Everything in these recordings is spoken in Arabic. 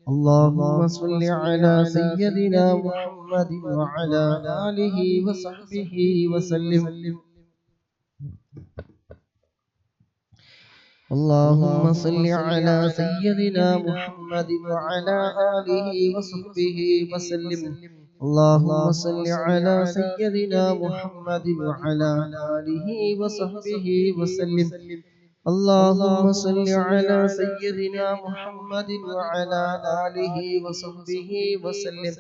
اللهم صل على سيدنا محمد وعلى آله وصحبه وسلم. اللهم صل على سيدنا محمد وعلى آله وصحبه وسلم. اللهم صل على سيدنا محمد وعلى آله وصحبه وسلم. اللهم صل على سيدنا محمد وعلى آله وصحبه وسلم.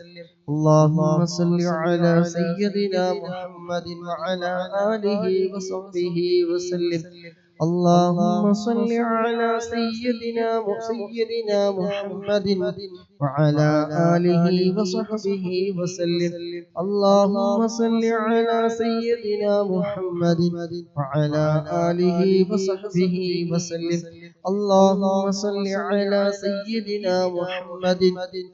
اللهم صل على سيدنا محمد وعلى آله وصحبه وسلم. اللهم صل على سيدنا محمد وعلى آله وصحبه وسلم. اللهم صل على سيدنا محمد وعلى آله وصحبه وسلم. اللهم صل على سيدنا محمد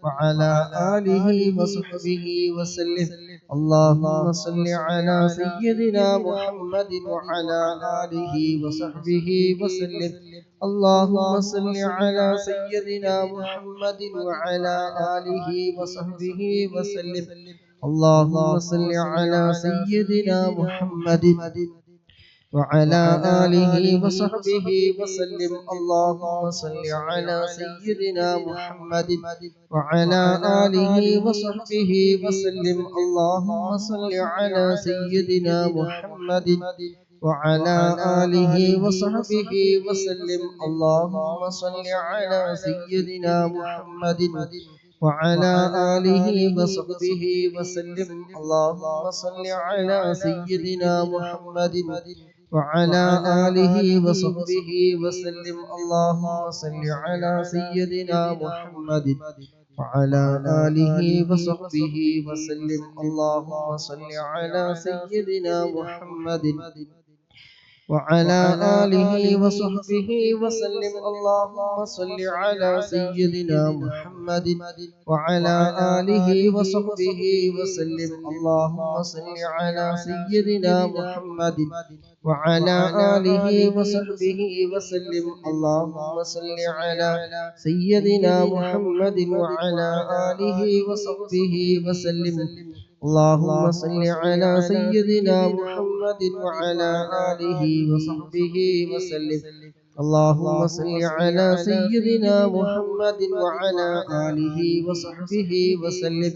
وعلى آله وصحبه وسلم. اللهم صل على سيدنا محمد وعلى آله وصحبه وسلم. اللهم صل على سيدنا محمد وعلى آله وصحبه وسلم. اللهم صل على سيدنا محمد وعلى آله وصحبه وسلم. اللهم صل على سيدنا محمد وعلى آله وصحبه وسلم. اللهم صل على سيدنا محمد وعلى آله وصحبه وسلم. اللهم صل على سيدنا محمد وعلى آله وصحبه وسلم. اللهم صل على سيدنا محمد وعلى آله وصحبه وسلم. اللهم صل على سيدنا محمد وعلى آله وصحبه وسلم. اللهم صل على سيدنا محمد وعلى آله وصحبه وسلم. اللهم صل على سيدنا محمد وعلى آله وصحبه وسلم. اللهم صل على سيدنا محمد وعلى آله وصحبه وسلم. اللهم صل على سيدنا محمد وعلى آله وصحبه وسلم. اللهم صل على سيدنا محمد وعلى آله وصحبه وسلم. اللهم صل على سيدنا محمد وعلى آله وصحبه وسلم.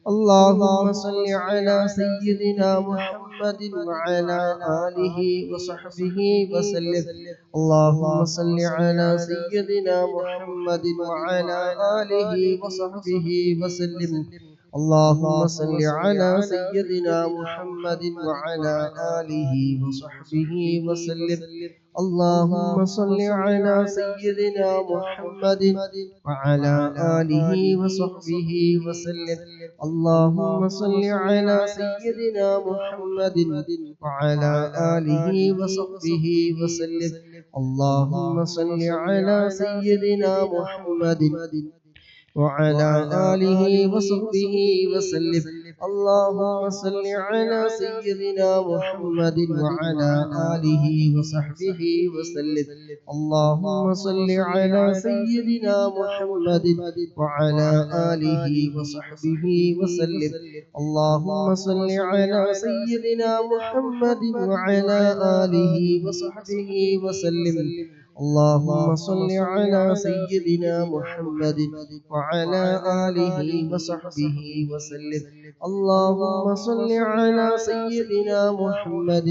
اللهم صل على سيدنا محمد وعلى آله وصحبه وسلم. اللهم صل على سيدنا محمد وعلى آله وصحبه وسلم. اللهم صل على سيدنا محمد وعلى آله وصحبه وسلم. اللهم صل على سيدنا محمد وعلى آله وصحبه وسلم. اللهم صل على سيدنا محمد وعلى آله وصحبه وسلم. اللهم صل على سيدنا محمد وعلى آله وصحبه وسلم. اللهم صل على سيدنا محمد وعلى آله وصحبه وسلم. اللهم صل على سيدنا محمد وعلى آله وصحبه وسلم. اللهم صل على سيدنا محمد وعلى آله وصحبه وسلم. اللهم صل على سيدنا محمد وعلى آله وصحبه وسلم. اللهم صل على سيدنا محمد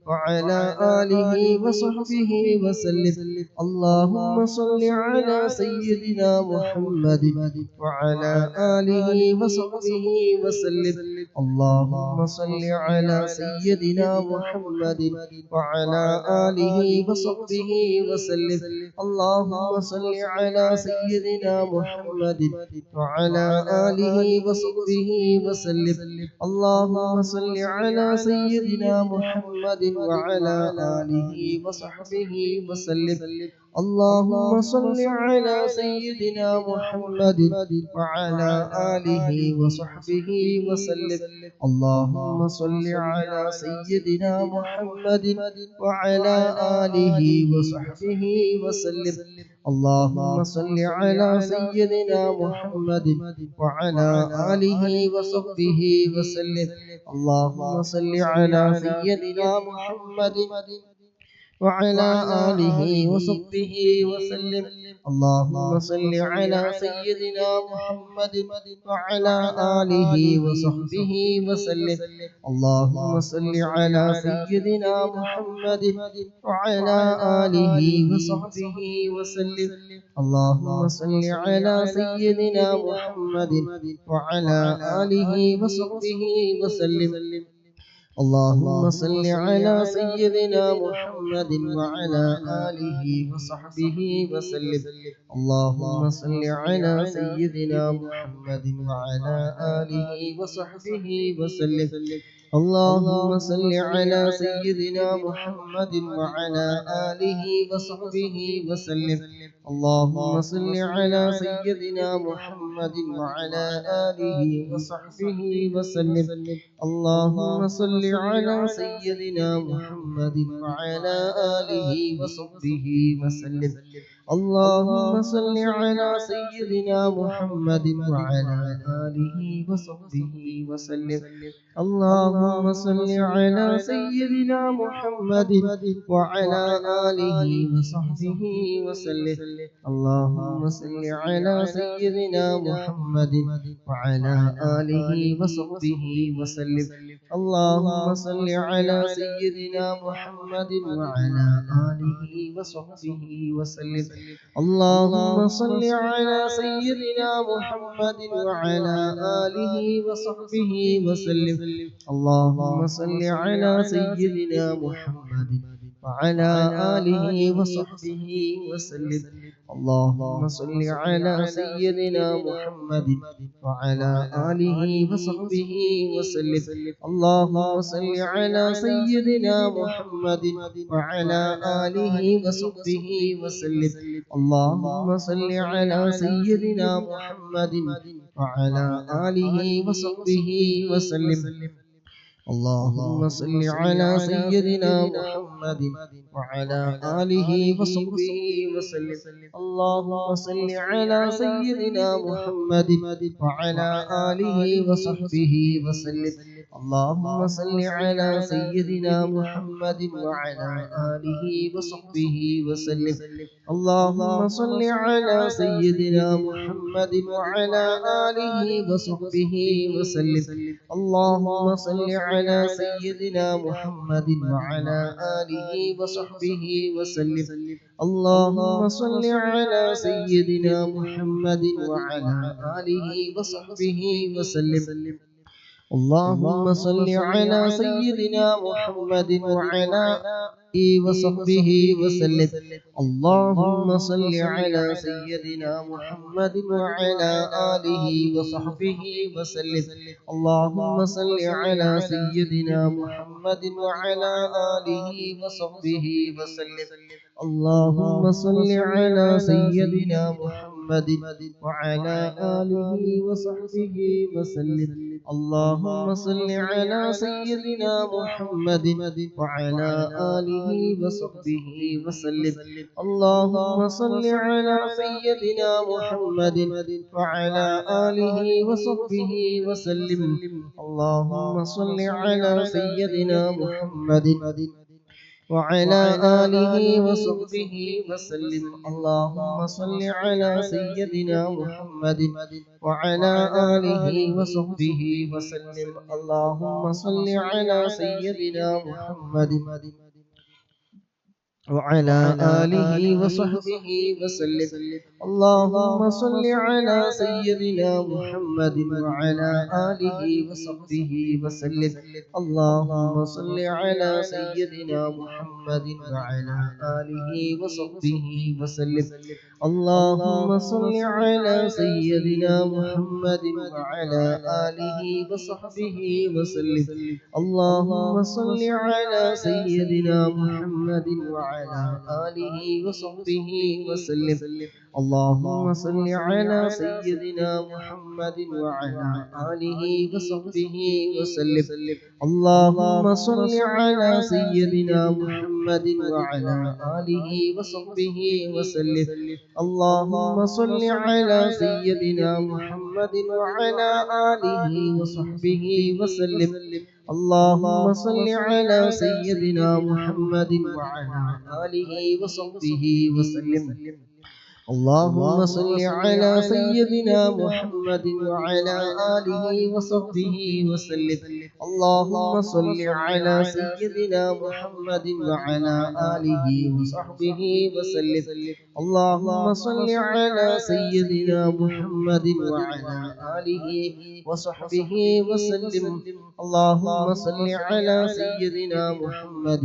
وعلى آله وصحبه وسلم. اللهم صل على سيدنا محمد وعلى آله وصحبه وسلم. اللهم صل على سيدنا محمد وعلى آله وصحبه وسلم. اللهم صل على سيدنا محمد وعلى آله وصحبه وسلم. اللهم صل على سيدنا محمد وعلى آله وصحبه وسلم. اللهم صل على سيدنا محمد وعلى آله وصحبه وسلم. اللهم صل على سيدنا محمد وعلى آله وصحبه وسلم. اللهم صل على سيدنا محمد وعلى آله وصحبه وسلم. اللهم صل على سيدنا محمد وعلى آله وصحبه وسلم. اللهم صل على سيدنا محمد وعلى آله وصحبه وسلم. اللهم صل على سيدنا محمد وعلى آله وصحبه وسلم. اللهم صل على سيدنا محمد وعلى آله وصحبه وسلم. اللهم صل على سيدنا محمد وعلى آله وصحبه وسلم. اللهم صل على سيدنا محمد وعلى آله وصحبه وسلم. اللهم صل على سيدنا محمد وعلى آله وصحبه وسلم. اللهم صل على سيدنا محمد وعلى آله وصحبه وسلم. اللهم صل على سيدنا محمد وعلى آله وصحبه وسلم. اللهم صل على سيدنا محمد وعلى آله وصحبه وسلم. اللهم صل على سيدنا محمد وعلى آله وصحبه وسلم. اللهم صل على سيدنا محمد وعلى آله وصحبه وسلم. اللهم صل على سيدنا محمد وعلى آله وصحبه وسلم. اللهم صل على سيدنا محمد وعلى آله وصحبه وسلم. اللهم صل على سيدنا محمد وعلى آله وصحبه وسلم. اللهم صل على سيدنا محمد وعلى آله وصحبه وسلم. اللهم صل على سيدنا محمد وعلى آله وصحبه وسلم. اللهم صل على سيدنا محمد وعلى آله وصحبه وسلم. اللهم صل على سيدنا محمد وعلى آله وصحبه وسلم. اللهم صل على سيدنا محمد وعلى آله وصحبه وسلم. اللهم صل على سيدنا محمد وعلى آله وصحبه وسلم. اللهم صل على سيدنا محمد وعلى آله وصحبه وسلم. اللهم صل على سيدنا محمد وعلى آله وصحبه وسلم. اللهم صل على سيدنا محمد وعلى آله وصحبه وسلم. اللهم صل على سيدنا محمد وعلى آله وصحبه وسلم. اللهم صل على سيدنا محمد وعلى آله وصحبه وسلم. اللهم صل على سيدنا محمد وعلى آله وصحبه وسلم. اللهم صل على سيدنا محمد وعلى آله وصحبه وسلم. اللهم صل على سيدنا محمد وعلى آله وصحبه وسلم. اللهم صل على سيدنا محمد وعلى آله وصحبه وسلم. اللهم صل على سيدنا محمد وعلى آله وصحبه وسلم. اللهم صل على سيدنا محمد وعلى آله وصحبه وسلم. اللهم صل على سيدنا محمد وعلى آله وصحبه وسلم. اللهم صل على سيدنا محمد وعلى آله وصحبه وسلم. اللهم صل على سيدنا محمد وعلى آله وصحبه وسلم. اللهم صل على سيدنا محمد وعلى آله وصحبه وسلم. اللهم صل على سيدنا محمد وعلى آله وصحبه وسلم. اللهم صل على سيدنا محمد وعلى آله وصحبه وسلم. اللهم صل على سيدنا محمد وعلى آله وصحبه وسلم. اللهم صل على سيدنا محمد وعلى آله وصحبه وسلم. اللهم صل على سيدنا محمد وعلى آله وصحبه وسلم. اللهم صل على سيدنا محمد وعلى آله وصحبه وسلم. اللهم صل على سيدنا محمد وعلى آله وصحبه وسلم. اللهم صل على سيدنا محمد وعلى آله وصحبه وسلم. اللهم صل على سيدنا محمد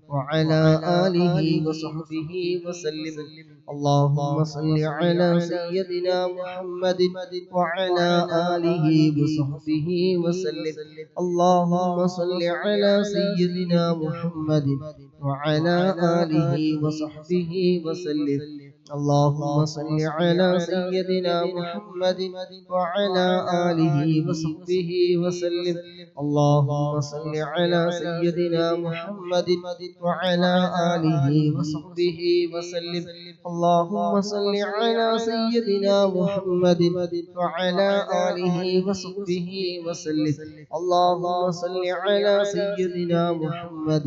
وعلى آله وصحبه وسلم. اللهم صل على سيدنا محمد وعلى آله وصحبه وسلم. اللهم صل على سيدنا محمد وعلى آله وصحبه وسلم. اللهم صل على سيدنا محمد وعلى آله وصحبه وسلم. اللهم صل على سيدنا محمد وعلى آله وصحبه وسلم. اللهم صل على سيدنا محمد وعلى آله وصحبه وسلم. اللهم صل على سيدنا محمد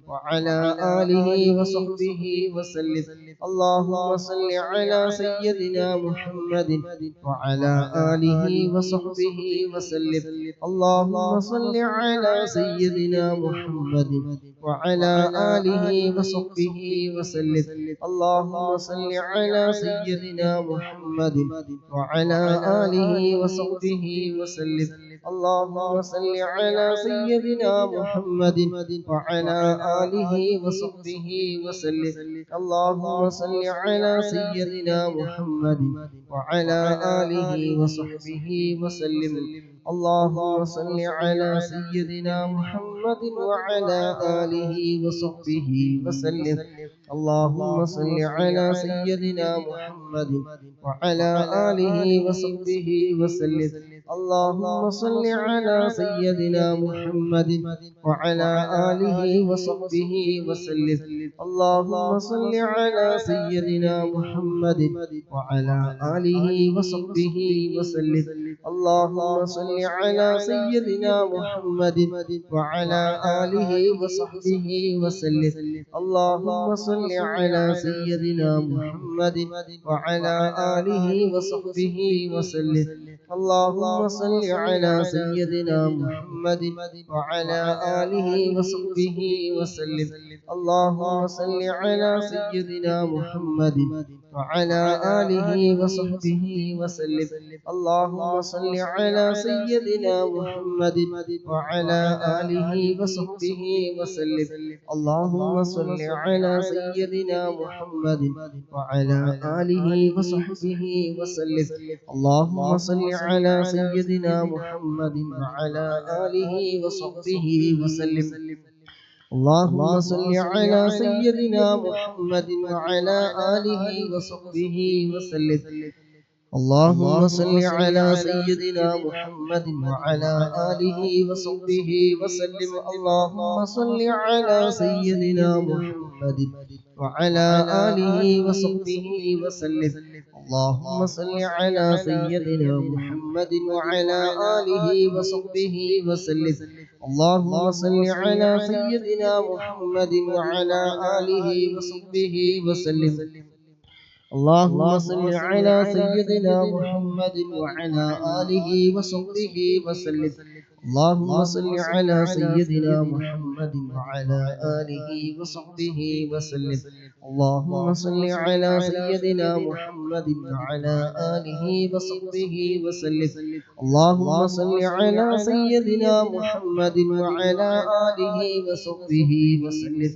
وعلى آله وصحبه وسلم. اللهم صل على سيدنا محمد وعلى آله وصحبه وسلم. اللهم صل على سيدنا محمد وعلى آله وصحبه وسلم. اللهم صل على سيدنا محمد وعلى آله وصحبه وسلم. اللهم صل على سيدنا محمد وعلى آله وصحبه وسلم. اللهم صل على سيدنا محمد وعلى آله وصحبه وسلم. اللهم صل على سيدنا محمد وعلى آله وصحبه وسلم. اللهم صل على سيدنا محمد وعلى آله وصحبه وسلم. اللهم صل على سيدنا محمد وعلى آله وصحبه وسلم. اللهم صل على سيدنا محمد وعلى آله وصحبه وسلم. اللهم صل على سيدنا محمد وعلى آله وصحبه وسلم. اللهم صل على سيدنا محمد وعلى آله وصحبه وسلم. اللهم صل على سيدنا محمد وعلى آله وصحبه وسلم. اللهم صل على سيدنا محمد وعلى آله وصحبه وسلم. اللهم صل على سيدنا محمد وعلى آله وصحبه وسلم. اللهم صل على سيدنا محمد وعلى آله وصحبه وسلم. اللهم صل على سيدنا محمد وعلى آله وصحبه وسلم. اللهم صل على سيدنا محمد وعلى آله وصحبه وسلم. اللهم صل على سيدنا محمد وعلى آله وصحبه وسلم. اللهم صل على سيدنا محمد وعلى آله وصحبه وسلم. اللهم صل على سيدنا محمد وعلى آله وصحبه وسلم. اللهم صل على سيدنا محمد وعلى آله وصحبه وسلم. اللهم صل على سيدنا محمد وعلى آله وصحبه وسلم. اللهم صل على سيدنا محمد وعلى آله وصحبه وسلم. اللهم صل على سيدنا محمد وعلى آله وصحبه وسلم. اللهم صل على سيدنا محمد وعلى آله وصحبه وسلم.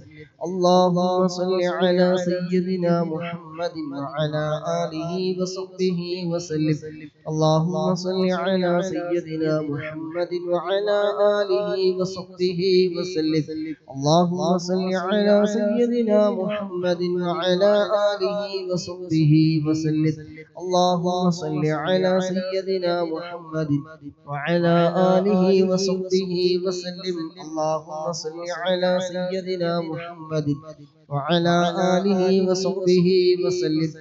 اللهم صل على سيدنا محمد وعلى آله وصحبه وسلم. اللهم صل على سيدنا محمد وعلى آله وصحبه وسلم. اللهم صل على سيدنا محمد وعلى آله وصحبه وسلم. اللهم صل على سيدنا محمد وعلى آله وصحبه وسلم. اللهم صل على سيدنا محمد وعلى آله وصحبه وسلم.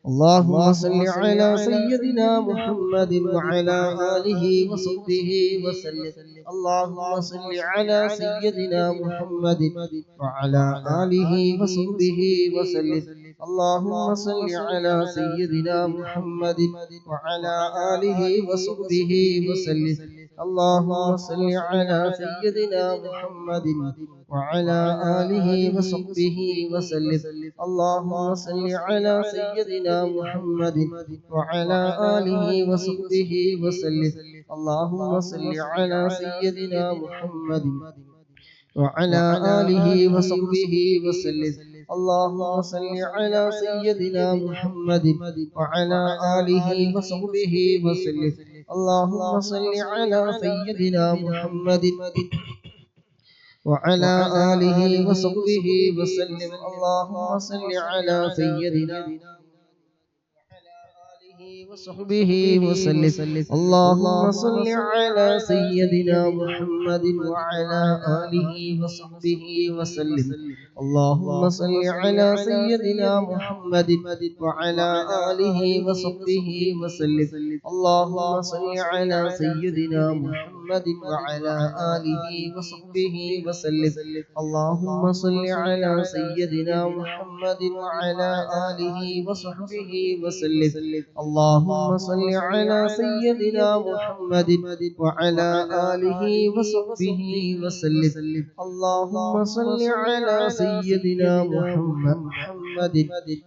اللهم صل على سيدنا محمد وعلى آله وصحبه وسلم. اللهم صل على سيدنا محمد وعلى آله وصحبه وسلم. اللهم صل على سيدنا محمد وعلى آله وصحبه وسلم. اللهم صل على سيدنا محمد وعلى آله وصحبه وسلم. اللهم صل على سيدنا محمد وعلى آله وصحبه وسلم. اللهم صل على سيدنا محمد وعلى آله وصحبه وسلم. اللهم صل على سيدنا محمد وعلى آله وصحبه وسلم. اللهم صل على سيدنا محمد وعلى آله وصحبه وسلم. اللهم صل على سيدنا وصحبه وسلم. اللهم صل على سيدنا محمد وعلى آله وصحبه وسلم. اللهم صل على سيدنا محمد وعلى آله وصحبه وسلم. اللهم صل على سيدنا محمد وعلى آله وصحبه وسلم. اللهم صل على سيدنا محمد وعلى آله وصحبه وسلم. اللهم صل على سيدنا محمد وعلى آله وصحبه وسلم. اللهم صل على سيدنا محمد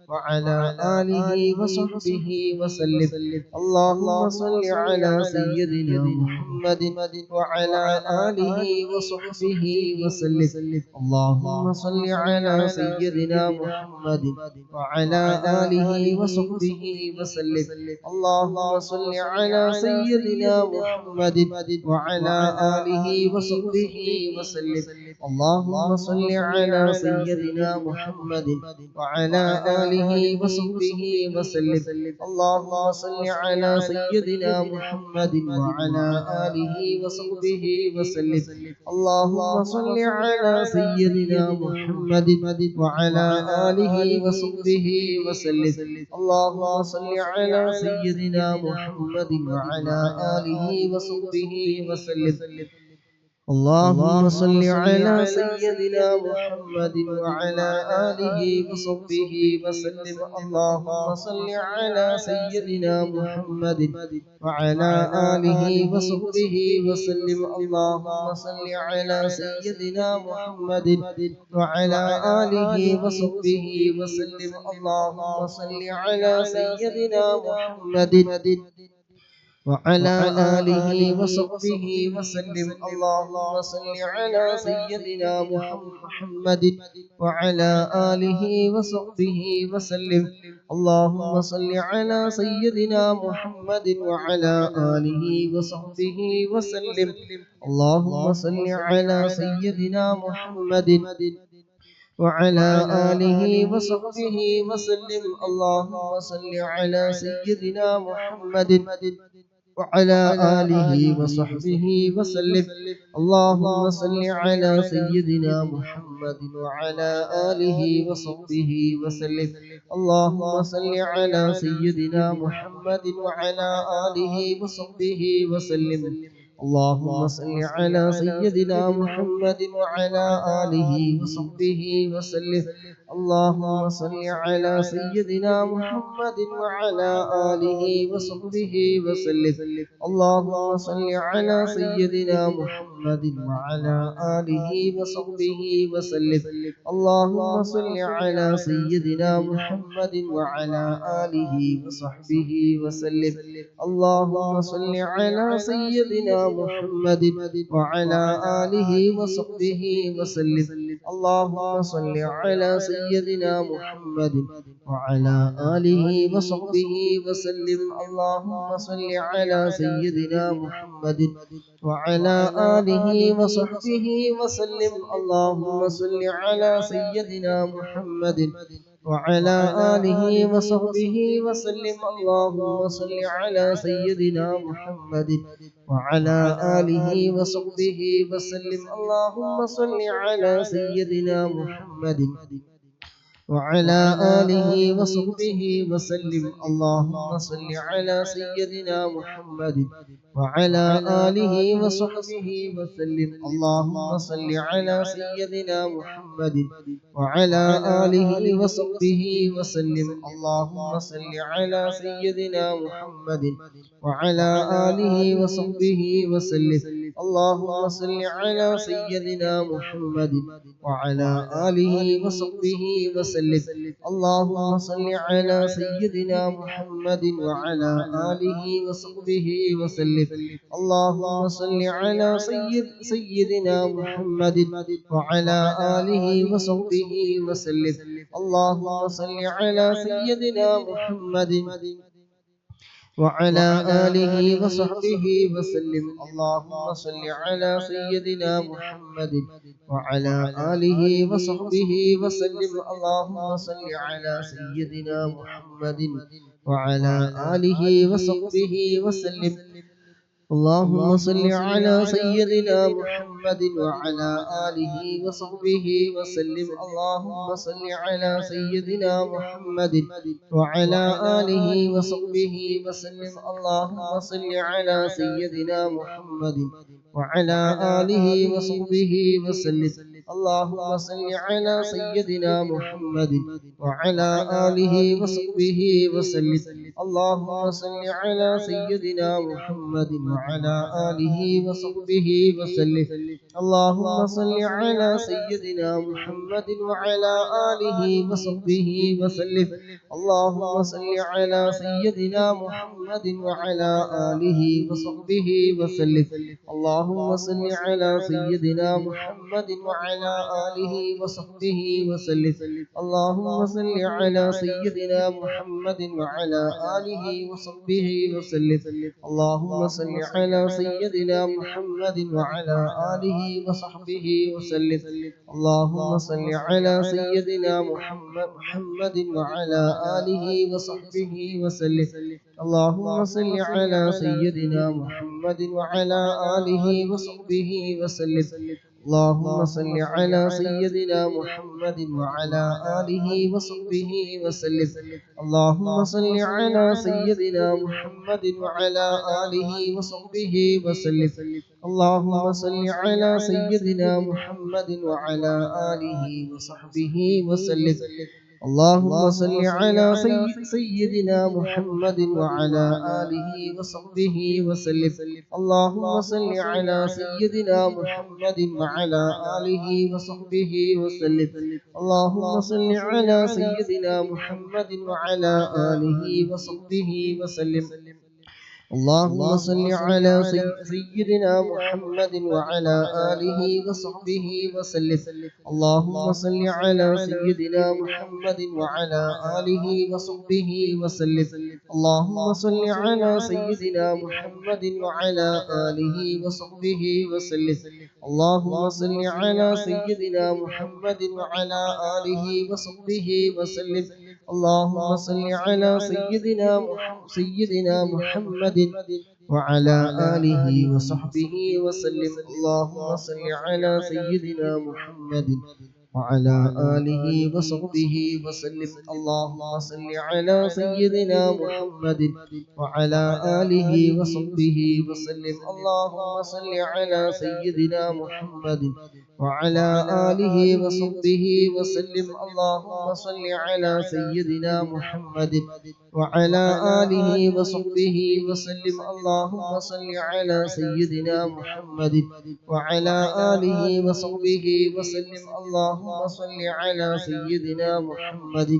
وعلى آله وصحبه وسلم. اللهم صل على سيدنا محمد وعلى آله وصحبه وسلم. اللهم صل على سيدنا محمد وعلى آله وصحبه وسلم. اللهم صل على سيدنا محمد وعلى آله وصحبه وسلم. اللهم صل على سيدنا محمد وعلى آله وصحبه وسلم. اللهم صل على سيدنا محمد وعلى آله وصحبه وسلم. اللهم صل على سيدنا محمد وعلى آله وصحبه وسلم. اللهم صل على سيدنا محمد وعلى آله وصحبه وسلم. اللهم صل على سيدنا محمد وعلى آله وصحبه وسلم. اللهم صل على سيدنا محمد وعلى آله وصحبه وسلم. اللهم صل على سيدنا محمد وعلى آله وصحبه وسلم. اللهم صل على سيدنا محمد وعلى آله وصحبه وسلم. اللهم صل على سيدنا محمد وعلى آله وصحبه وسلم. اللهم صل على سيدنا محمد وعلى آله وصحبه وسلم. اللهم صل على سيدنا محمد وعلى آله وصحبه وسلم. اللهم صل على سيدنا محمد وعلى آله وصحبه وسلم. اللهم صل على سيدنا محمد وعلى آله وصحبه وسلم. اللهم صل على سيدنا محمد وعلى آله وصحبه وسلم. اللهم صل على سيدنا محمد وعلى آله وصحبه وسلم. اللهم صل على سيدنا محمد وعلى آله وصحبه وسلم. اللهم صل على سيدنا محمد وعلى آله وصحبه وسلم. اللهم صل على سيدنا محمد وعلى آله وصحبه وسلم. اللهم صل على سيدنا محمد وعلى آله وصحبه وسلم. اللهم صل على سيدنا محمد وعلى آله وصحبه وسلم. اللهم صل على سيدنا محمد وعلى آله وصحبه وسلم. اللهم صل على سيدنا محمد وعلى آله وصحبه وسلم. اللهم صل على سيدنا محمد وعلى آله وصحبه وسلم. اللهم صل على سيدنا محمد وعلى آله وصحبه وسلم. اللهم صل على سيدنا محمد وعلى آله وصحبه وسلم. اللهم صل على سيدنا محمد وعلى آله وصحبه وسلم. اللهم صل على سيدنا محمد وعلى آله وصحبه وسلم. اللهم صل على سيدنا محمد وعلى آله وصحبه وسلم. اللهم صل على سيدنا محمد وعلى آله وصحبه وسلم. اللهم صل على سيدنا محمد وعلى آله وصحبه وسلم. اللهم صل على سيدنا محمد وعلى آله وصحبه وسلم. اللهم صل على سيدنا محمد وعلى آله وصحبه وسلم. اللهم صل على سيدنا محمد وعلى آله وصحبه وسلم. اللهم صل على سيدنا محمد وعلى آله وصحبه وسلم. اللهم صل على سيدنا محمد وعلى آله وصحبه وسلم. اللهم صل على سيدنا محمد وعلى آله وصحبه وسلم. اللهم صل على سيدنا محمد وعلى آله وصحبه وسلم. اللهم صل على سيدنا محمد وعلى آله وصحبه وسلم. اللهم صل على سيدنا محمد وعلى آله وصحبه وسلم. اللهم صل على سيدنا محمد وعلى آله وصحبه وسلم. اللهم صل على سيدنا محمد وعلى آله وصحبه وسلم. اللهم صل على سيدنا محمد وعلى آله وصحبه وسلم. اللهم صل على سيدنا محمد وعلى آله وصحبه وسلم. اللهم صل على سيدنا محمد وعلى آله وصحبه وسلم. اللهم صل على سيدنا محمد وعلى آله وصحبه وسلم. اللهم صل على سيدنا محمد وعلى آله وصحبه وسلم. اللهم صل على سيدنا محمد وعلى آله وصحبه وسلم. اللهم صل على سيدنا محمد وعلى آله وصحبه وسلم. اللهم صل على سيدنا محمد وعلى آله وصحبه وسلم. اللهم صل على سيدنا محمد وعلى آله وصحبه وسلم. اللهم صل على سيدنا محمد وعلى آله وصحبه وسلم. اللهم صل على سيدنا محمد وعلى آله وصحبه وسلم. اللهم صل على سيدنا محمد وعلى آله وصحبه وسلم. اللهم صل على سيدنا محمد وعلى آله وصحبه وسلم. اللهم صل على سيدنا محمد وعلى آله وصحبه وسلم. اللهم صل على سيدنا محمد وعلى آله وصحبه وسلم. اللهم صل على سيدنا محمد وعلى آله وصحبه وسلم. اللهم صل على سيدنا محمد وعلى آله وصحبه وسلم. اللهم صل على سيدنا محمد وعلى آله وصحبه وسلم. اللهم صل على سيدنا محمد وعلى آله وصحبه وسلم. اللهم صل على سيدنا محمد وعلى آله وصحبه وسلم. اللهم صل على سيدنا محمد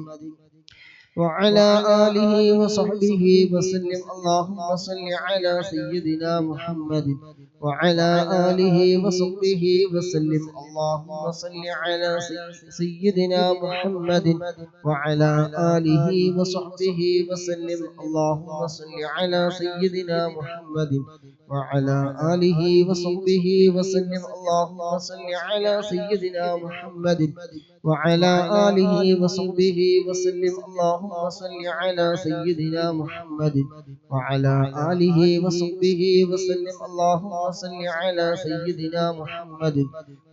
وعلى آله وصحبه وسلم. اللهم صل على سيدنا محمد وعلى آله وصحبه وسلم. اللهم صل على سيدنا محمد وعلى آله وصحبه وسلم. اللهم صل على سيدنا محمد وعلى آله وصحبه وسلم. اللهم صل على سيدنا محمد وعلى آله وصحبه وسلم. اللهم صل على سيدنا محمد وعلى آله وصحبه وسلم. اللهم صل على سيدنا محمد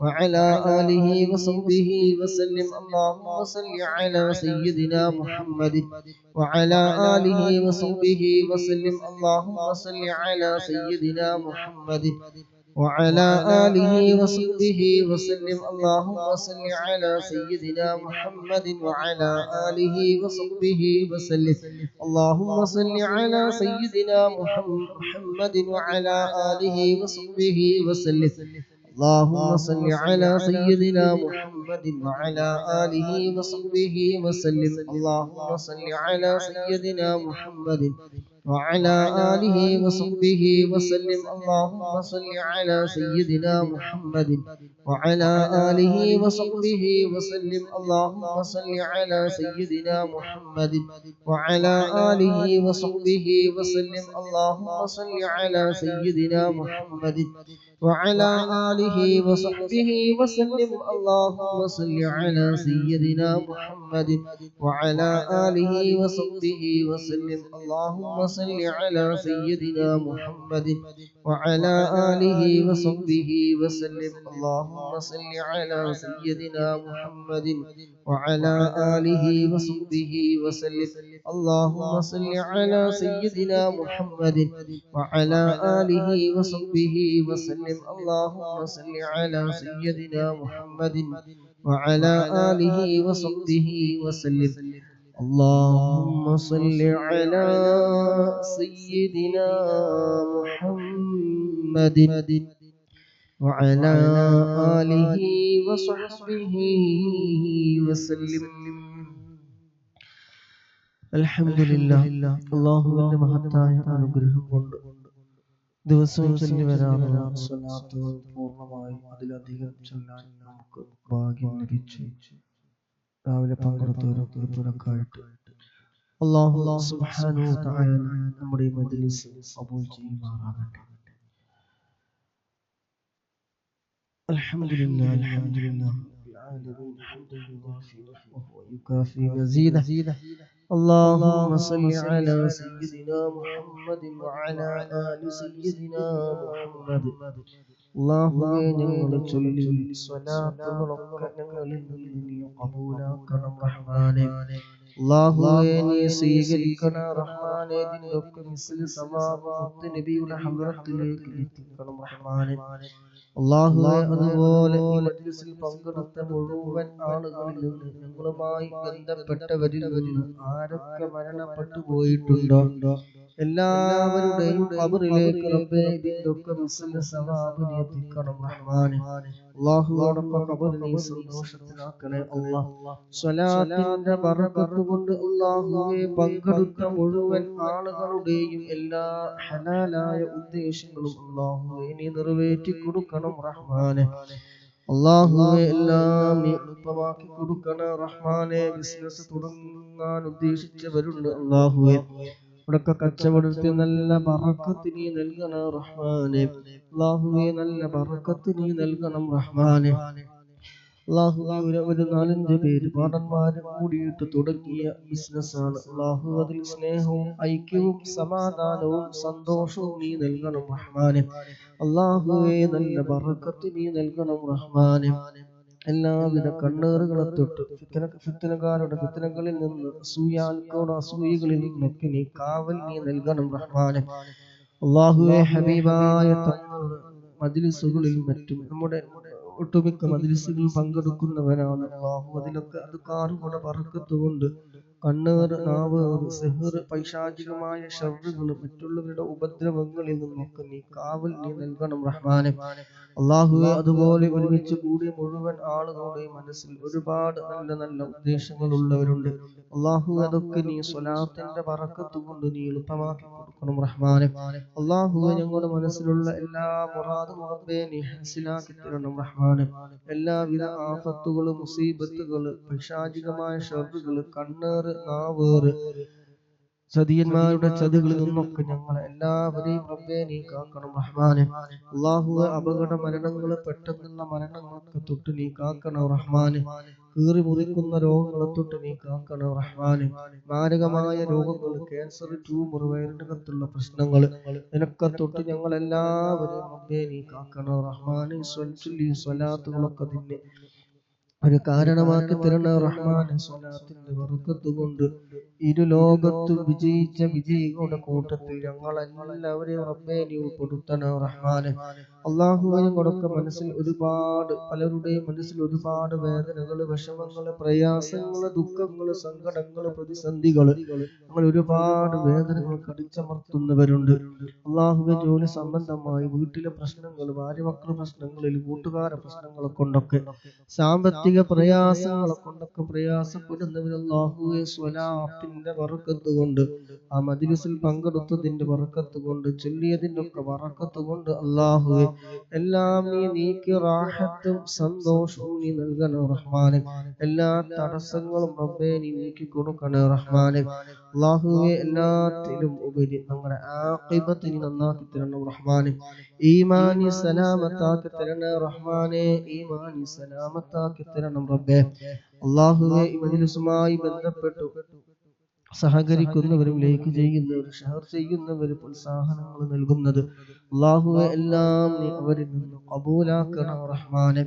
وعلى آله وصحبه وسلم. اللهم صل على سيدنا محمد وعلى آله وصحبه وسلم. اللهم صل على سيدنا محمد وعلى آله وصحبه وسلم. اللهم صل على سيدنا محمد وعلى آله وصحبه وسلم. اللهم صل على سيدنا محمد وعلى آله وصحبه وسلم. اللهم صل على سيدنا محمد وعلى آله وصحبه وسلم. اللهم صل على سيدنا محمد وعلى آله وصحبه وسلم. اللهم صل على سيدنا محمد وعلى آله وصحبه وسلم. اللهم صل على سيدنا محمد وعلى آله وصحبه وسلم. اللهم صل على سيدنا محمد وعلى آله وصحبه وسلم. اللهم صل على سيدنا محمد وعلى آله وصحبه وسلم. اللهم صل على سيدنا محمد وعلى آله وصحبه وسلم. اللهم صل على سيدنا محمد وعلى آله وصحبه وسلم. اللهم صل على سيدنا محمد وعلى آله وصحبه وسلم. اللهم صل على سيدنا محمد وعلى آله وصحبه وسلم. اللهم صل على سيدنا محمد وعلى آله وصحبه وسلم. الحمد لله. അല്ലാഹുവിന്റെ മഹത്തായ അനുഗ്രഹം കൊണ്ട് ദിവസവും ചൊല്ലി വരാറുള്ള സ്വലാത്തുകൾ പൂർണ്ണമായി അതിലധികം ചൊല്ലാൻ നമുക്ക് ഭാഗ്യം ലഭിച്ചു. രാവിലെ പങ്കെടുത്തവരും ഇപ്പോഴൊക്കെയായിട്ട് അല്ലാഹു സുബ്ഹാനഹു വ തആല നമ്മുടെ മജ്‌ലിസ് ഖബൂൽ ചെയ്യുമാറാകട്ടെ. അൽഹംദുലില്ലാഹ് അൽഹംദുലില്ലാഹ് العالمين حمدا يوافي وهو يكافي مزيده. اللهم صل على سيدنا محمد وعلى آل سيدنا محمد. അല്ലാഹുവേ, ഞങ്ങൾ ചൊല്ലി സ്വലാത്തുകളൊക്കെ ഞങ്ങളിൽ നിന്ന് നീ ഖബൂലാക്കണം റഹ്മാനേ. അല്ലാഹുവേ, നീ സ്വീകരിക്കണം റഹ്മാനേ. ഇതിനൊക്കെ മിസ്ൽ സവാബ് മുത്ത് നബിയുടെ ഹദ്റത്തിലേക്ക് എത്തിക്കണം റഹ്മാനേ. അല്ലാഹുവേ, അതുപോലെ ഈ മജ്‌ലിസിൽ പങ്കെടുത്ത മുഴുവൻ ആളുകളിൽ നിന്ന് ഞങ്ങളുമായി ബന്ധപ്പെട്ടവരിൽ നിന്ന് ആരൊക്കെ മരണപ്പെട്ടു പോയിട്ടുണ്ടോ എല്ലാവരുടെയും ഖബറിലേക്ക് റബ്ബേ ഇതിന്റെയൊക്കെ മിസ്ൽ സവാബ് നീ എത്തിക്കണം റഹ്മാനേ. അല്ലാഹുവോടൊപ്പം ഖബർ നീ സന്തോഷത്തിലാക്കണേ അല്ലാഹ്. സ്വലാത്തിന്റെ ബറകത്ത് കൊണ്ട് അല്ലാഹുവേ, പങ്കെടുത്ത മുഴുവൻ ആളുകളുടെയും എല്ലാ ഹലാലായ ഉദ്ദേശങ്ങളും അല്ലാഹുവേ നീ നിറവേറ്റി കൊടുക്കണം റഹ്മാനേ. അല്ലാഹുവേ, എല്ലാം നീ എളുപ്പമാക്കി കൊടുക്കണം റഹ്മാനേ. ബിസിനസ് തുടങ്ങാൻ ഉദ്ദേശിച്ചവരുണ്ട് അല്ലാഹുവേ, ഇവിടൊക്കെ കച്ചവടത്തിൽ നല്ല ബറക്കത്ത് നീ നൽകണം റഹ്മാനേ. അല്ലാഹുവേ, നല്ല ബറക്കത്ത് നീ നൽകണം റഹ്മാനേ. അല്ലാഹുവേ, ഒരു 4-5 പേര് പാടന്മാരും കൂടിയിട്ട് തുടങ്ങിയ ബിസിനസ്സാണ് അല്ലാഹു. അതിൽ സ്നേഹവും ഐക്യവും സമാധാനവും സന്തോഷവും നീ നൽകണം റഹ്മാനേ. അല്ലാഹുവേ, നല്ല ബറക്കത്ത് നീ നൽകണം റഹ്മാനേ. എല്ലാവിധ കണ്ണേറുകളെ തൊട്ട് ഫിത്നകാരുടെ ഫിത്നകളിൽ നിന്ന് അസൂയകളിൽ നിന്നൊക്കെ നീ കാവൽ നീ നൽകണം റഹ്മാനേ. അല്ലാഹുവേ, ഹബീബായ തങ്ങളുടെ മജ്‌ലിസുകളിലും മറ്റും നമ്മുടെ ഒട്ടുമിക്ക മജ്‌ലിസുകളിൽ പങ്കെടുക്കുന്നവരാണ് അല്ലാഹു. അതിലൊക്കെ അതുകാറുകളുടെ ബറക്കത്ത് കൊണ്ട് കണ്ണേറ്, നാവേറ്, സിഹ്റ്, പൈശാചികമായ ഷർറുകൾ, മറ്റുള്ളവരുടെ ഉപദ്രവങ്ങളിൽ നിന്നൊക്കെ നീ കാവൽ നീ നൽകണം റഹ്മാനെ. അള്ളാഹുവെ, അതുപോലെ ഒരുമിച്ച് കൂടിയ മുഴുവൻ ആളുകളുടെയും മനസ്സിൽ ഒരുപാട് നല്ല നല്ല ഉദ്ദേശങ്ങൾ ഉള്ളവരുണ്ട്. അള്ളാഹു അതൊക്കെ നീ സ്വലാത്തിന്റെ ബറക്കത്ത് കൊണ്ട് നീ എളുപ്പമാക്കി കൊടുക്കണം റഹ്മാനെ. അള്ളാഹുവെ, ഞങ്ങളുടെ മനസ്സിലുള്ള എല്ലാ മുറാദും റബ്ബേ നീ ഹസിലാക്കി തരണം റഹ്മാനെ. എല്ലാവിധ ആഫത്തുകള്, മുസീബത്തുകള്, പൈശാചികമായ ഷർറുകള്, കണ്ണേറ്, നാവേറ്, ചതിയന്മാരുടെ ചതികളിൽ നിന്നൊക്കെ ഞങ്ങളെ എല്ലാവരെയും റബ്ബേ നീ കാക്കണം റഹ്മാനെ. അള്ളാഹുവെ, അപകട മരണങ്ങള്, പെട്ടെന്നുള്ള മരണങ്ങളൊക്കെ തൊട്ട് നീ കാക്കണം റഹ്മാനെ. കീറി മുറിക്കുന്ന രോഗങ്ങളെ തൊട്ട് നീ കാക്കണം റഹ്മാനെ. മാരകമായ രോഗങ്ങൾ, ക്യാൻസർ, ട്യൂമർ, വയറിനകത്തുള്ള പ്രശ്നങ്ങൾ നിനക്കെ തൊട്ട് ഞങ്ങൾ എല്ലാവരെയും റബ്ബേ നീ കാക്കണം റഹ്മാനെ. സ്വലാത്തുകളൊക്കെ നിന്നെ ഒരു കാരണമാക്കി തരണ റഹ്മാനെ. സ്വലാത്തിന്റെ ബറക്കത്ത് കൊണ്ട് ഇരു ലോകത്തും വിജയിച്ച വിജയികളുടെ കൂട്ടത്തിൽ ഞങ്ങളെല്ലാവരെയും റബ്ബേ നീ ഉൾപ്പെടുത്തണ റഹ്മാനെ. അള്ളാഹുവെ, ഞങ്ങളൊക്കെ മനസ്സിൽ ഒരുപാട്, പലരുടെയും മനസ്സിൽ ഒരുപാട് വേദനകള്, വിഷമങ്ങള്, പ്രയാസങ്ങള്, ദുഃഖങ്ങള്, സങ്കടങ്ങള്, പ്രതിസന്ധികള്, ഞങ്ങൾ ഒരുപാട് വേദനകൾ കടിച്ചമർത്തുന്നവരുണ്ട്. അള്ളാഹുവെ, ജോലി സംബന്ധമായി വീട്ടിലെ പ്രശ്നങ്ങൾ, ഭാര്യ മക്കളുടെ പ്രശ്നങ്ങളിൽ, കൂട്ടുകാരുടെ പ്രശ്നങ്ങളെ കൊണ്ടൊക്കെ, സാമ്പത്തിക പ്രയാസങ്ങളെ കൊണ്ടൊക്കെ പ്രയാസപ്പെടുന്നവർ അല്ലാഹുവേ, സ്വലാത്തിന്റെ ബറക്കത്ത് കൊണ്ട്, ആ മജ്‌ലിസിൽ പങ്കെടുത്തതിന്റെ ബറക്കത്ത് കൊണ്ട്, ചൊല്ലിയതിന്റെ ഒക്കെ ബറക്കത്ത് കൊണ്ട് അല്ലാഹുവേ, എല്ലാം നീ നീക്കി റാഹത്തും സന്തോഷവും നീ നൽകണേ റഹ്മാനെ. എല്ലാ തടസ്സങ്ങളും റബ്ബേ നീ നീക്കി കൊടുക്കണേ റഹ്മാനെ. അല്ലാഹുവേ, എല്ലാത്തിലും ഉപരി നമ്മുടെ ആഖിബത്ത് നീ നന്നാക്കി തരണം റഹ്മാനെ. ഈമാനി സലാമത്താക്കി തരണേ റഹ്മാനെ. ഈമാനി സലാമത്താക്കി തരണം റബ്ബേ. അല്ലാഹുവേ, ഈ മജ്‌ലിസുമായി ബന്ധപ്പെട്ടു സഹകരിക്കുന്നവരും, ലൈക്ക് ചെയ്യുന്നവരും, ഷെയർ ചെയ്യുന്നവരും, പ്രോത്സാഹനങ്ങൾ നൽകുന്നത് അല്ലാഹുവേ, എല്ലാം നീ അവരിൽ നിന്ന് ഖബൂലാക്കണം റഹ്മാനെ.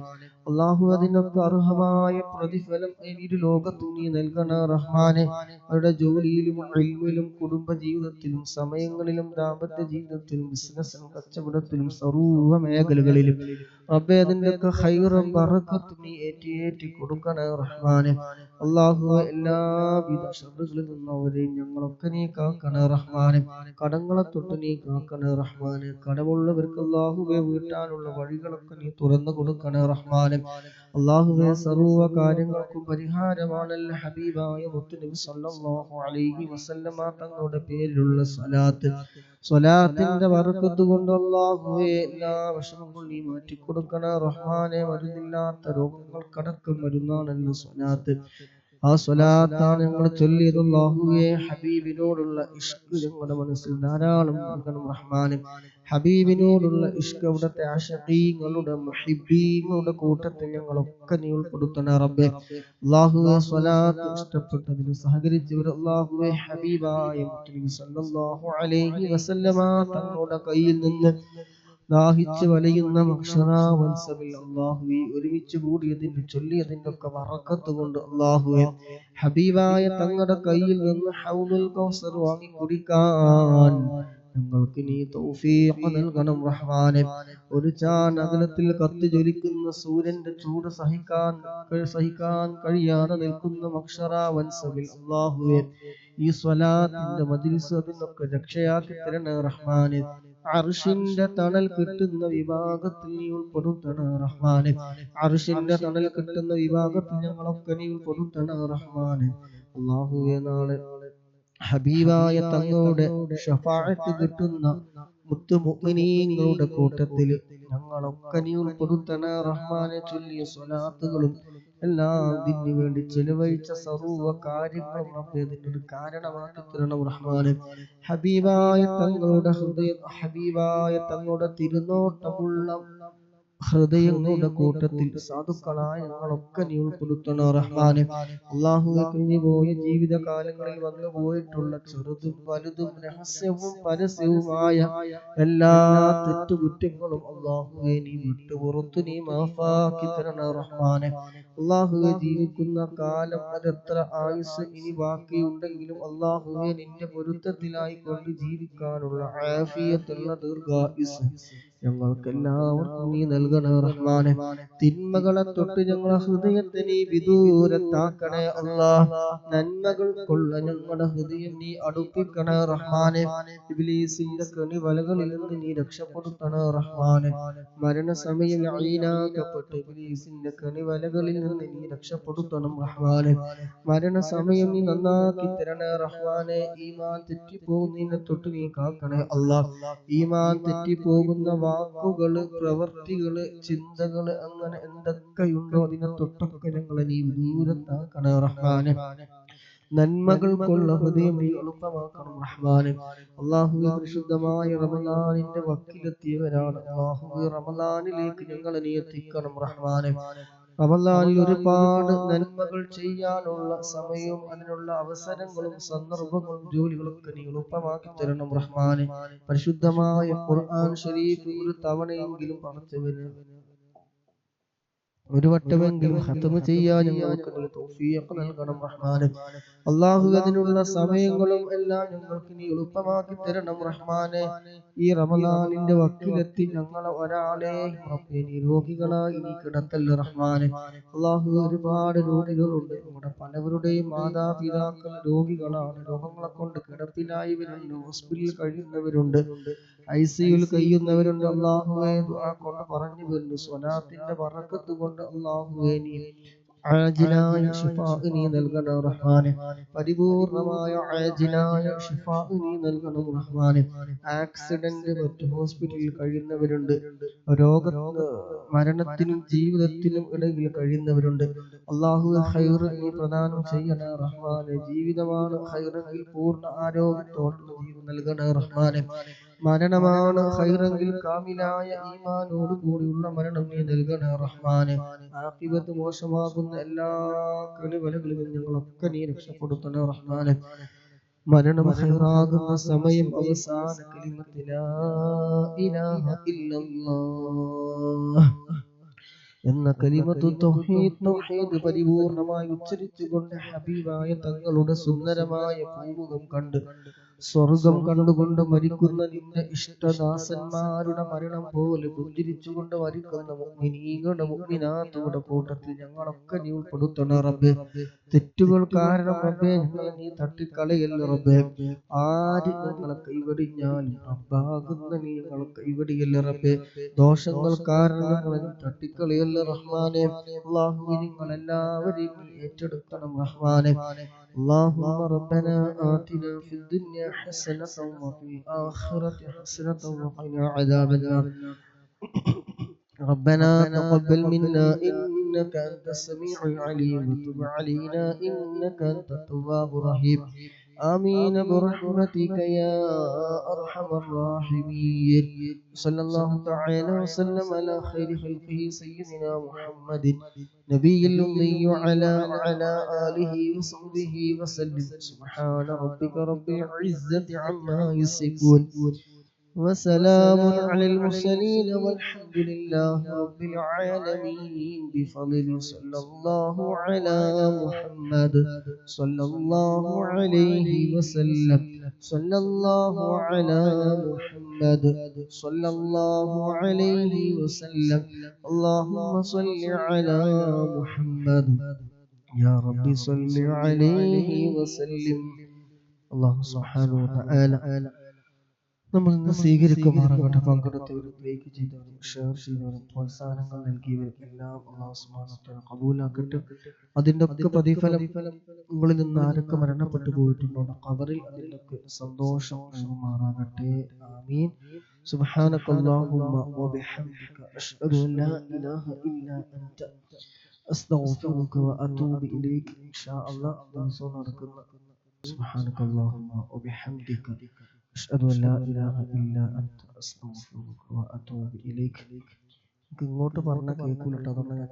അല്ലാഹു, അതിനൊക്കെ അർഹമായ പ്രതിഫലം ഇരു ലോകത്തും നീ നൽകണ റഹ്മാനെ. അവരുടെ ജോലിയിലും, ഇൽമിലും, കുടുംബ ജീവിതത്തിലും, സമയങ്ങളിലും, ദാമ്പത്യ ജീവിതത്തിലും, ബിസിനസ്സിലും, കച്ചവടത്തിലും, സർവ്വ മേഖലകളിലും റബ്ബേ അതിന്റെയൊക്കെ ഖൈറും ബറക്കത്തും നീ ഏറ്റി കൊടുക്കണേ റഹ്മാനെ. അല്ലാഹുവേ, എല്ലാവിധ ശർറുകളിൽ നിന്നവരെയും ഞങ്ങളൊക്കെ നീ കാക്കണേ റഹ്മാനെ. കടങ്ങളെ തൊട്ട് നീ കാക്കണേ റഹ്മാനെ. കടമുള്ളവർക്ക് അല്ലാഹുവേ വീട്ടാനുള്ള വഴികളൊക്കെ നീ തുറന്നു കൊടുക്കണേ റഹ്മാനെ. അല്ലാഹുവേ, സർവ്വ കാര്യങ്ങൾക്കും പരിഹാരമാണല്ലോ ഹബീബായ മുത്തുനബി സല്ലല്ലാഹു അലൈഹി വസല്ലമ തങ്ങളുടെ പേരിലുള്ള സ്വലാത്തിന്റെ ബറക്കത്ത് കൊണ്ട് അല്ലാഹുവേ, എല്ലാ വിഷമങ്ങളും നീ മാറ്റി കൊടുക്കണേ റഹ്മാനെ. മരുന്നില്ലാത്ത രോഗങ്ങൾക്കടക്കം മരുന്നാണല്ലോ സ്വലാത്ത്. ആ സ്വലാത്താണ് ഞങ്ങൾ ചൊല്ലിയത് അല്ലാഹുവേ. ഹബീബിനോടുള്ള ഇഷ്ക് ഞങ്ങളുടെ മനസ്സിൽ ധാരാളം നൽകണം റഹ്മാനെ. ഹബീബിനോടുള്ള ഇഷ്ക് അവിടുത്തെ ആശിഖീങ്ങളുടെ, മുഹിബ്ബീങ്ങളുടെ കൂട്ടത്തിൽ ഞങ്ങളൊക്കെ നീ ഉൾപ്പെടുത്തണേ റബ്ബേ. അല്ലാഹുവേ, സ്വലാത്ത് ഇഷ്ടപ്പെട്ടതിന് സഹകരിച്ചവർ അല്ലാഹുവേ, ഹബീബായ മുത്തുനബി സല്ലല്ലാഹു അലൈഹി വസല്ലമ തങ്ങളുടെ കയ്യിൽ നിന്ന് ദാഹിച്ച് വലയുന്ന മഹ്ശറാവൻസബിൽ അല്ലാഹുവേ, ഒരുമിച്ച് കൂടിയതിന് ചൊല്ലിയതിന്റെ ഒക്കെ ബറക്കത്ത് കൊണ്ട് അല്ലാഹുവേ, ഹബീബായ തങ്ങളുടെ കയ്യിൽ നിന്ന് ഹൗലുൽ കൗസർ വാങ്ങി കുടിക്കാൻ ഞങ്ങൾക്ക് നീ തൗഫീഖ് നൽകണം റഹ്മാനെ. ഒരു ചാൻ അകലത്തിൽ കത്തി ജ്വലിക്കുന്ന സൂര്യന്റെ ചൂട് സഹിക്കാൻ കഴിയാതെ നിൽക്കുന്ന മഹ്ശറാവൻസബിൽ അല്ലാഹുവേ, ഈ സ്വലാത്തിന്റെ മജ്‌ലിസ് അതിനൊക്കെ രക്ഷയാക്കി തരണേ റഹ്മാനെ. അർശിന്റെ തണൽ കിട്ടുന്ന വിഭാഗത്തിൽ നീ ഉൾപ്പെടുത്തണേ റഹ്മാനെ. അർശിന്റെ തണൽ കിട്ടുന്ന വിഭാഗത്തിൽ ഞങ്ങളൊക്കെ നീ ഉൾപ്പെടുത്തണേ റഹ്മാനെ. അല്ലാഹുവേ, നാളെ ഹബീബായ തങ്ങളുടെ ശഫാഅത്ത് കിട്ടുന്ന മുത്തു മുഅ്മിനീങ്ങളുടെ കൂട്ടത്തിൽ ഞങ്ങളൊക്കെ നീ ഉൾപ്പെടുത്തണേ റഹ്മാനെ. ചൊല്ലിയ സ്വലാത്തുകളും എല്ലാം ഇതിനു വേണ്ടി ചെലവഴിച്ച സർവ്വ കാര്യങ്ങളും റബ്ബേ അതിനൊരു കാരണമാക്കി തരണം റഹ്മാനെ. ഹബീബായ തങ്ങളുടെ ഹൃദയം, ഹബീബായ തങ്ങളുടെ തിരുനോട്ടമുള്ള ഹൃദയങ്ങളുടെ കൂട്ടത്തിൽ സാധുക്കളായ ഞങ്ങളൊക്കെ നീ ഉൾപ്പെടുത്തണോ റഹ്മാനെ. അല്ലാഹുവേ, കഴിഞ്ഞുപോയ ജീവിതകാലങ്ങളിൽ വന്നു പോയിട്ടുള്ള ചെറുതും വലുതും രഹസ്യവും പരസ്യവുമായ എല്ലാ തെറ്റുകുറ്റങ്ങളും അല്ലാഹുവേ നീ വിട്ടുപുറത്തു നീ മാഫാക്കി തരണേ റഹ്മാനെ. അല്ലാഹുവേ, ജീവിക്കുന്ന കാലം അതെത്ര ആയുസ് ഇനി ബാക്കിയുണ്ടെങ്കിലും അല്ലാഹുവേ, നിന്റെ പൊരുത്തത്തിലായിക്കൊണ്ട് ജീവിക്കാനുള്ള ആഫിയത്തുള്ള ദീർഘായുസ് ഞങ്ങൾക്കെല്ലാവർക്കും നീ നൽകണേ റഹ്മാനെ. തിന്മകളെ തൊട്ട് ഞങ്ങളെ ഹൃദയത്തെ നീ വിദൂരത്താക്കണേ അല്ലാഹ്. നന്മകൾക്കുള്ള ഞങ്ങളുടെ ഹൃദയം നീ അടുപ്പിക്കണേ റഹ്മാനെ. ഇബ്ലീസിന്റെ കെണിവലകളിൽ നിന്ന് നീ രക്ഷപ്പെടുത്തണേ റഹ്മാനെ. മരണസമയം ലഈനാക്കപ്പെട്ട് ഇബ്ലീസിന്റെ കെണിവലകളിൽ നിന്ന് നീ രക്ഷപ്പെടുത്തണം റഹ്മാനെ. മരണസമയം നീ നന്നാക്കി തരണേ റഹ്മാനെ. ഈമാൻ തെറ്റിപ്പോകുന്നതിനെ തൊട്ട് നീ കാക്കണേ അല്ലാഹ്. ഈമാൻ തെറ്റിപ്പോകുന്ന വാക്കുകള്, പ്രവൃത്തികള്, ചിന്തകള്, അങ്ങനെ എന്തൊക്കെയുണ്ടോ അതിനെ തൊട്ടൊക്കെ ഞങ്ങളെ നീ ദൂരത്താക്കണേ റഹ്മാനെ. നന്മകൾക്കുള്ള ഹൃദയം നീ എളുപ്പമാക്കണം റഹ്മാനെ. അല്ലാഹുവേ, പരിശുദ്ധമായ റമളാനിന്റെ വക്കിലെത്തിയവരാണ്. അല്ലാഹുവേ, റമളാനിലേക്ക് ഞങ്ങളെ നീ എത്തിക്കണം റഹ്മാനെ. റമളാനിൽ ഒരുപാട് നന്മകൾ ചെയ്യാനുള്ള സമയവും അതിനുള്ള അവസരങ്ങളും സന്ദർഭങ്ങളും ജോലികളൊക്കെ നീ എളുപ്പമാക്കി തരണം റഹ്മാനെ. പരിശുദ്ധമായ ഖുർആൻ ശരീഫ് ഒരു തവണയെങ്കിലും പഠിച്ചവന് ഒരു വട്ടമെങ്കിലും ഖത്മ് ചെയ്യാൻ ഞങ്ങൾക്ക് നീ തൗഫീഖ് നൽകണം റഹ്മാനെ. അല്ലാഹു, അതിനുള്ള സമയങ്ങളും എല്ലാം ഞങ്ങൾക്ക് നീ എളുപ്പമാക്കി തരണം റഹ്മാനെ. ഈ റമളാനിന്റെ വക്കിലെത്തി ഞങ്ങളെ ഒരാളെയും റബ്ബേ നീ രോഗികളായി നീ കിടത്തല്ല റഹ്മാനെ. അല്ലാഹു, ഒരുപാട് രോഗികളുണ്ട്. നമ്മുടെ പലവരുടെയും മാതാപിതാക്കൾ രോഗികളാണ്. രോഗങ്ങളെ കൊണ്ട് കിടപ്പിലായവരുണ്ട്, ഹോസ്പിറ്റലിൽ കഴിയുന്നവരുണ്ട്, ICUയിൽ കഴിയുന്നവരുണ്ട്. അല്ലാഹുവേ, ദുആ കൊണ്ട് പറഞ്ഞു വരുന്നു, സ്വലാത്തിന്റെ ബറക്കത്ത് കൊണ്ട് അല്ലാഹുവേ നീ ആജിലായ ശിഫാ നീ നൽകണം റഹ്മാനെ. പരിപൂർണമായ ആജിലായ ശിഫാ നീ നൽകണം റഹ്മാനെ. ആക്സിഡന്റ് മറ്റു ഹോസ്പിറ്റലിൽ കഴിയുന്നവരുണ്ട്, മരണത്തിനും ജീവിതത്തിനും ഇടയിൽ കഴിയുന്നവരുണ്ട്. അല്ലാഹുവേ, ഖൈർ നീ പ്രദാനം ചെയ്യണേ റഹ്മാനെ. ജീവിതമാണ് ഖൈറെങ്കിൽ പൂർണ്ണ ആരോഗ്യത്തോടുള്ള ജീവൻ നൽകണേ റഹ്മാനെ. മരണമാണ് ഖൈറെങ്കിൽ കാമിലായ ഈമാനോട് കൂടിയുള്ള മരണം നീ നൽകണേ റഹ്മാനെ. ആഖിബത്ത് മോശമാകുന്ന എല്ലാ കെണിവലകളിലും ഞങ്ങളൊക്കെ നീ രക്ഷപ്പെടുത്തണേ റഹ്മാനെ. മരണം ഖൈറാകുന്ന സമയം അവസാന കലിമത്ത് ലാ ഇലാഹ ഇല്ലല്ലാഹ് എന്ന കലിമത്തു തൗഹീദ് പരിപൂർണമായി ഉച്ചരിച്ചുകൊണ്ട് ഹബീബായ തങ്ങളുടെ സുന്ദരമായ പൂമുഖം കണ്ട് സ്വർഗം കണ്ടുകൊണ്ട് മരിക്കുന്ന നിന്റെ ഇഷ്ടദാസന്മാരുടെ മരണം പോലെ പുഞ്ചിരിച്ചുകൊണ്ട് മരിക്കുന്ന മുഅ്മിനീങ്ങളുടെ മുഅ്മിനാത്തുകളുടെ കൂട്ടത്തിൽ ഞങ്ങളൊക്കെ നീ ഉൾപ്പെടുത്തണേ റബ്ബേ. തെറ്റുകൾ കാരണം റബ്ബേ ഞങ്ങളെ നീ തട്ടിക്കളയല്ല റബ്ബേ. ആര് ഞങ്ങളെ കൈവടിഞ്ഞാലും റബ്ബാകുന്ന നീ ഞങ്ങളെ കൈവടിയല്ല റബ്ബേ. ദോഷങ്ങൾ കാരണം ഞങ്ങളെ നീ തട്ടിക്കളയല്ല റഹ്മാനെ. അല്ലാഹുവേ, നിങ്ങളെല്ലാവരെയും നീ ഏറ്റെടുക്കണം റഹ്മാനെ. اللهم ربنا آتنا في الدنيا حسنة وفي الآخرة حسنة وقنا عذاب النار. ربنا تقبل منا إنك أنت السميع العليم وتب علينا إنك أنت التواب الرحيم. آمين برحمتك يا أرحم الراحمين. صلى الله تعالى وسلم على خير خلقه سيدنا محمد نبي الأمي وعلى آله وصحبه وسلم. سبحان ربك رب العزة عما يصفون وسلام على المرسلين والحمد لله رب العالمين. بفضل صلى الله على محمد صلى الله عليه وسلم. صلى الله على محمد صلى الله عليه وسلم. اللهم صل على محمد يا رب صل عليه وسلم. الله سبحانه وتعالى നമ്മൾ ഇന്ന് സ്വീകരിക്കുമാറാകട്ടെ. പങ്കെടുത്തവരും ലൈക്ക് ചെയ്തവരും ഷെയർ ചെയ്തവരും പ്രോത്സാഹനങ്ങൾ നൽകിയവരും എല്ലാം അല്ലാഹു സുബ്ഹാനഹു വ തആല ഖബൂലാക്കട്ടെ. അതിന്റെ ഒക്കെ പ്രതിഫലം നിങ്ങളിൽ നിന്ന് ആരൊക്കെ മരണപ്പെട്ടു പോയിട്ടുണ്ടോ ഖബറിൽ അതിലൊക്കെ സന്തോഷം നൽകുമാറാകട്ടെ. ആമീൻ. സുബ്ഹാനകല്ലാഹുമ്മ വബിഹംദിക അഷ്ഹദു അൻ ലാ ഇലാഹ ഇല്ലാ അൻത അസ്തഗ്ഫിറുക വഅതൂബു ഇലൈക. ഇൻഷാ അല്ലാഹ് ദിവസവും നടക്കുന്ന സുബ്ഹാനകല്ലാഹുമ്മ വബിഹംദിക അഷ്ഹദു അൻ ലാ ഇലാഹ ഇല്ലാ അൻത അസ്തഗ്ഫിറുക വഅതൂബു ഇലൈക. ഇങ്ങോട്ട് പറഞ്ഞ കേൾക്കൂലട്ടോ, അതുകൊണ്ട് ഞാൻ